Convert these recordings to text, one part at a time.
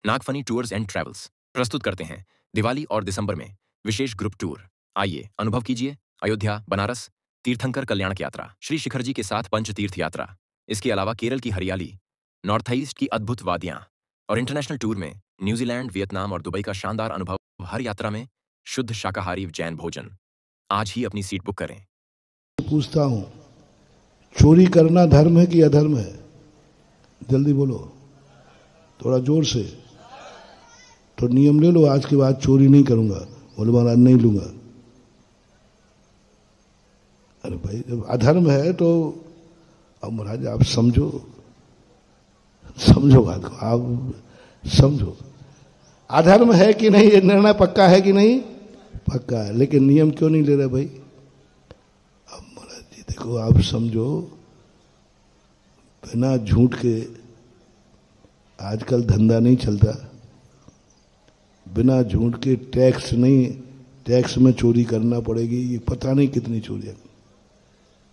Nagphani tours and travels प्रस्तुत करते हैं दिवाली और दिसंबर में विशेष ग्रुप टूर। आइए अनुभव कीजिए अयोध्या, बनारस, तीर्थंकर कल्याणक यात्रा, श्री शिखर जी के साथ पंच तीर्थ यात्रा, इसके अलावा केरल की हरियाली, नॉर्थ ईस्ट की अद्भुत वादियां और इंटरनेशनल टूर में न्यूजीलैंड, वियतनाम और दुबई का शानदार अनुभव। हर यात्रा में शुद्ध शाकाहारी जैन भोजन। आज ही अपनी सीट बुक करें। पूछता हूं, चोरी करना धर्म है कि अधर्म है? जल्दी बोलो, थोड़ा जोर से। तो नियम ले लो, आज के बाद चोरी नहीं करूंगा। बोले महाराज नहीं लूंगा। अरे भाई, जब अधर्म है तो अब महाराज आप समझो बात को, आप समझो। अधर्म है कि नहीं, ये निर्णय पक्का है कि नहीं? पक्का है। लेकिन नियम क्यों नहीं ले रहे भाई? अब महाराज जी देखो, आप समझो, बिना झूठ के आजकल धंधा नहीं चलता। बिना झूठ के टैक्स नहीं, टैक्स में चोरी करना पड़ेगी। ये पता नहीं कितनी चोरियां।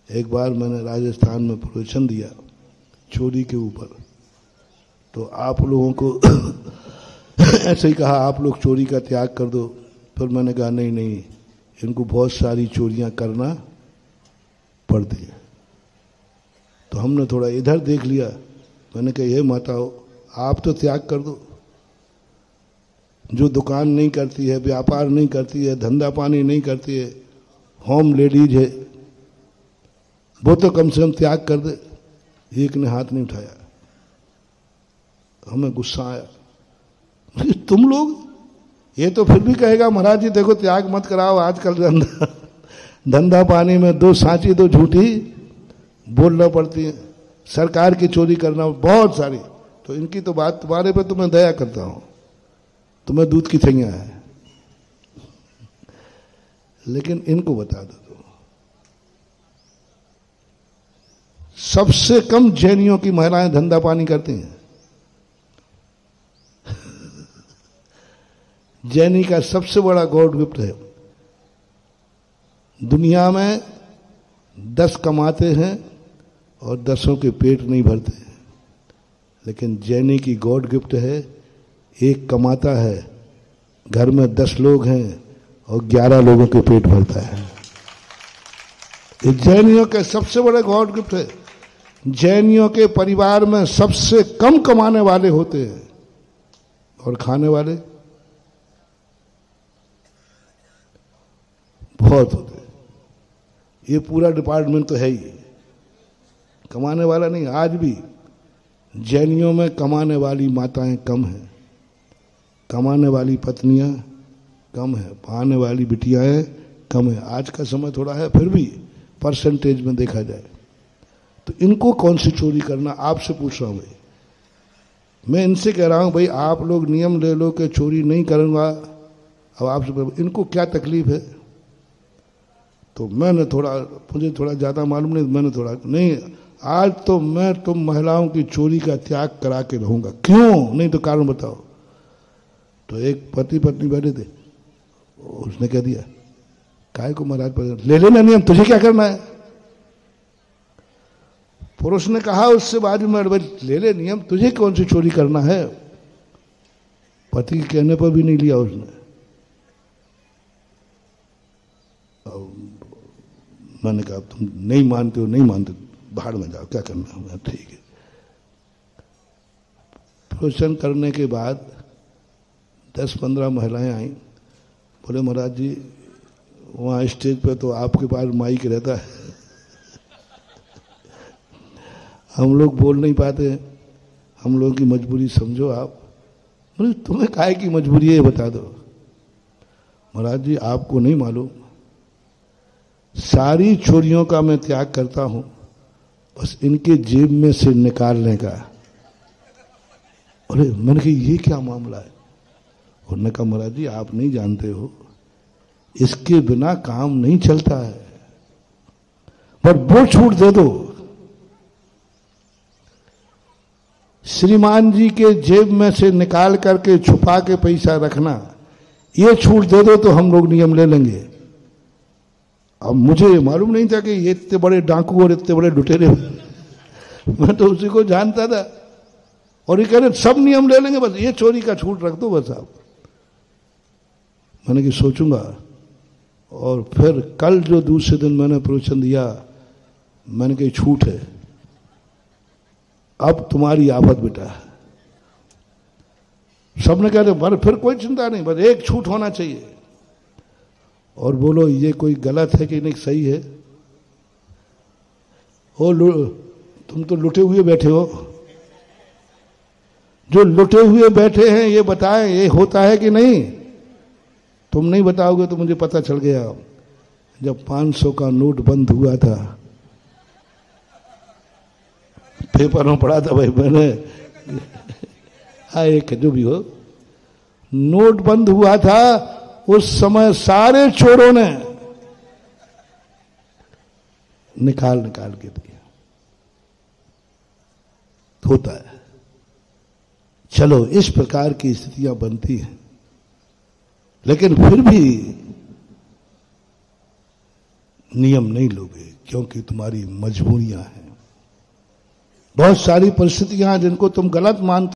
एक बार मैंने राजस्थान में प्रवचन दिया चोरी के ऊपर, तो आप लोगों को ऐसे ही कहा, आप लोग चोरी का त्याग कर दो। फिर मैंने कहा नहीं, इनको बहुत सारी चोरियां करना पड़ती है। तो हमने थोड़ा इधर देख लिया। मैंने कहा, ये माताओं, आप तो त्याग कर दो। जो दुकान नहीं करती है, व्यापार नहीं करती है, धंधा पानी नहीं करती है, होम लेडीज है, वो तो कम से कम त्याग कर दे। एक ने हाथ नहीं उठाया। हमें गुस्सा आया, तुम लोग। ये तो फिर भी कहेगा महाराज जी देखो त्याग मत कराओ, आजकल धंधा पानी में दो सांची दो झूठी बोलना पड़ती है, सरकार की चोरी करना बहुत सारी। तो इनकी तो बात, तुम्हारे पे तो मैं दया करता हूं, तुम्हें दूध की थैलियां है, लेकिन इनको बता दो। सबसे कम जैनियों की महिलाएं धंधा पानी करती हैं। जैनी का सबसे बड़ा गॉड गिफ्ट है। दुनिया में 10 कमाते हैं और 10 के पेट नहीं भरते, लेकिन जैनी की गॉड गिफ्ट है, एक कमाता है, घर में 10 लोग हैं और 11 लोगों के पेट भरता है। ये जैनियों के सबसे बड़े गॉड गिफ्ट है। जैनियों के परिवार में सबसे कम कमाने वाले होते हैं और खाने वाले बहुत होते हैं। ये पूरा डिपार्टमेंट तो है ही, कमाने वाला नहीं। आज भी जैनियों में कमाने वाली माताएं कम हैं, कमाने वाली पत्नियां कम है, पाने वाली बिटियाएं कम है। आज का समय थोड़ा है, फिर भी परसेंटेज में देखा जाए तो इनको कौन सी चोरी करना, आपसे पूछ रहा हूं भाई। मैं इनसे कह रहा हूं भाई, आप लोग नियम ले लो कि चोरी नहीं करूंगा। अब आपसे इनको क्या तकलीफ है? तो मैंने थोड़ा, मुझे थोड़ा ज़्यादा मालूम नहीं, मैंने थोड़ा नहीं, आज तो मैं तुम महिलाओं की चोरी का त्याग करा के रहूंगा। क्यों नहीं? तो कारण बताओ। तो एक पति पत्नी बैठे थे, उसने कह दिया, काय को महाराज पर ले लेना नियम, तुझे क्या करना है? पुरुष ने कहा उससे बाजू में, ले ले नियम, तुझे कौन सी चोरी करना है? पति के कहने पर भी नहीं लिया उसने। मैंने कहा, तुम नहीं मानते हो, नहीं मानते, बाहर में जाओ, क्या करना है? ठीक है। प्रवचन करने के बाद 10-15 महिलाएं आई। बोले महाराज जी, वहाँ स्टेज पे तो आपके पास माइक रहता है, हम लोग बोल नहीं पाते, हम लोगों की मजबूरी समझो आप। बोले तुम्हें काहे की मजबूरी है, बता दो। महाराज जी आपको नहीं मालूम, सारी चोरियों का मैं त्याग करता हूं, बस इनके जेब में से निकालने का। अरे मैंने कहा, ये क्या मामला है? उन्होंने कहा, महाराज जी आप नहीं जानते हो, इसके बिना काम नहीं चलता है, पर वो छूट दे दो। श्रीमान जी के जेब में से निकाल करके छुपा के पैसा रखना, ये छूट दे दो तो हम लोग नियम ले लेंगे। अब मुझे मालूम नहीं था कि ये इतने बड़े डाकू और इतने बड़े लुटेरे मैं तो उसी को जानता था। और ये कह रहे सब नियम ले लेंगे, बस ये चोरी का छूट रख दो बस आप। मैंने कि सोचूंगा। और फिर कल जो दूसरे दिन मैंने प्रवचन दिया, मैंने कही छूट है, अब तुम्हारी आफत बेटा है। सबने कह रहे फिर कोई चिंता नहीं, बस एक छूट होना चाहिए। और बोलो ये कोई गलत है कि नहीं सही है? तुम तो लुटे हुए बैठे हो, जो लुटे हुए बैठे हैं ये बताएं ये होता है कि नहीं। तुम नहीं बताओगे तो मुझे पता चल गया। जब 500 का नोट बंद हुआ था, पेपर में पढ़ा था भाई मैंने, एक जो भी हो, नोट बंद हुआ था, उस समय सारे चोरों ने निकाल के दिया। होता है। चलो इस प्रकार की स्थितियां बनती हैं, लेकिन फिर भी नियम नहीं लोगे क्योंकि तुम्हारी मजबूरियां हैं। बहुत सारी परिस्थितियां जिनको तुम गलत मानते